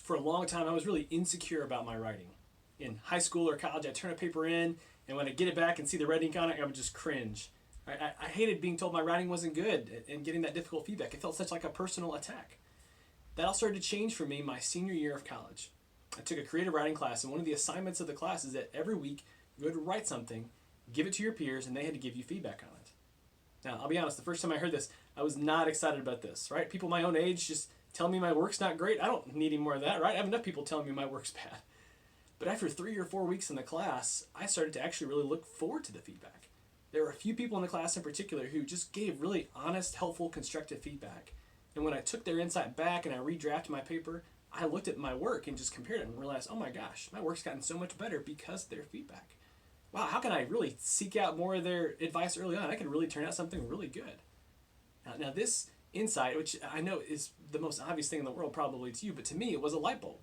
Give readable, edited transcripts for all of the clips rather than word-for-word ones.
For a long time, I was really insecure about my writing. In high school or college, I'd turn a paper in, and when I get it back and see the red ink on it, I would just cringe. I hated being told my writing wasn't good and getting that difficult feedback. It felt such like a personal attack. That all started to change for me my senior year of college. I took a creative writing class, and one of the assignments of the class is that every week you had to write something, give it to your peers, and they had to give you feedback on it. Now, I'll be honest, the first time I heard this, I was not excited about this, right? People my own age just tell me my work's not great. I don't need any more of that, right? I have enough people telling me my work's bad. But after 3 or 4 weeks in the class, I started to actually really look forward to the feedback. There were a few people in the class in particular who just gave really honest, helpful, constructive feedback. And when I took their insight back and I redrafted my paper, I looked at my work and just compared it and realized, oh my gosh, my work's gotten so much better because of their feedback. Wow, how can I really seek out more of their advice early on? I can really turn out something really good. Now this insight, which I know is the most obvious thing in the world probably to you, but to me it was a light bulb.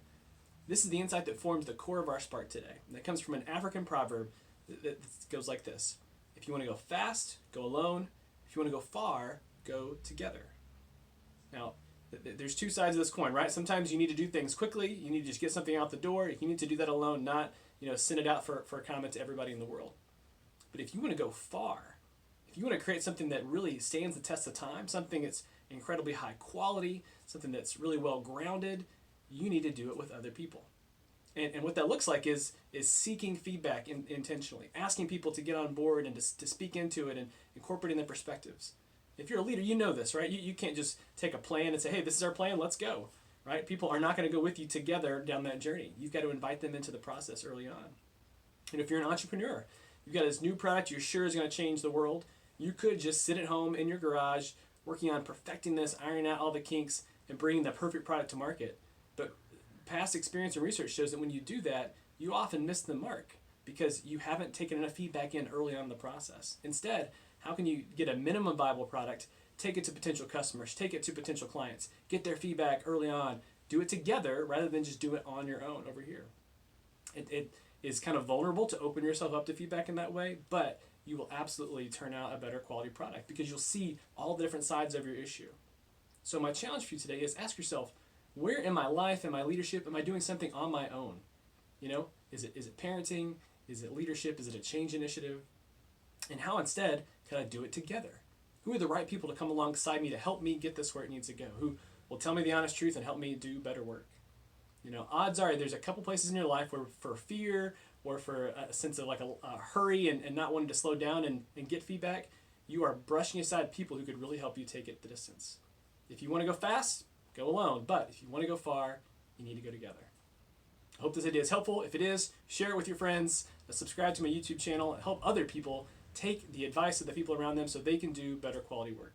This is the insight that forms the core of our spark today. And that comes from an African proverb that goes like this. If you want to go fast, go alone. If you want to go far, go together. Now, there's two sides of this coin, right? Sometimes you need to do things quickly. You need to just get something out the door. You need to do that alone, not send it out for a comment to everybody in the world. But if you want to go far, if you want to create something that really stands the test of time, something that's incredibly high quality, something that's really well grounded, you need to do it with other people. And what that looks like is seeking feedback intentionally, asking people to get on board and to speak into it and incorporating their perspectives. If you're a leader, you know this, right? You can't just take a plan and say, hey, this is our plan, let's go, right? People are not going to go with you together down that journey. You've got to invite them into the process early on. And if you're an entrepreneur, you've got this new product you're sure is going to change the world, you could just sit at home in your garage working on perfecting this, ironing out all the kinks, and bringing the perfect product to market. But past experience and research shows that when you do that, you often miss the mark because you haven't taken enough feedback in early on in the process. Instead, how can you get a minimum viable product, take it to potential customers, take it to potential clients, get their feedback early on, do it together rather than just do it on your own over here. It is kind of vulnerable to open yourself up to feedback in that way, but you will absolutely turn out a better quality product because you'll see all the different sides of your issue. So my challenge for you today is ask yourself, where in my life, in my leadership, am I doing something on my own? Is it parenting? Is it leadership? Is it a change initiative? And how instead can I do it together? Who are the right people to come alongside me to help me get this where it needs to go? Who will tell me the honest truth and help me do better work? Odds are there's a couple places in your life where for fear or for a sense of like a hurry and not wanting to slow down and get feedback, you are brushing aside people who could really help you take it the distance. If you want to go fast, go alone. But if you want to go far, you need to go together. I hope this idea is helpful. If it is, share it with your friends, subscribe to my YouTube channel, and help other people take the advice of the people around them so they can do better quality work.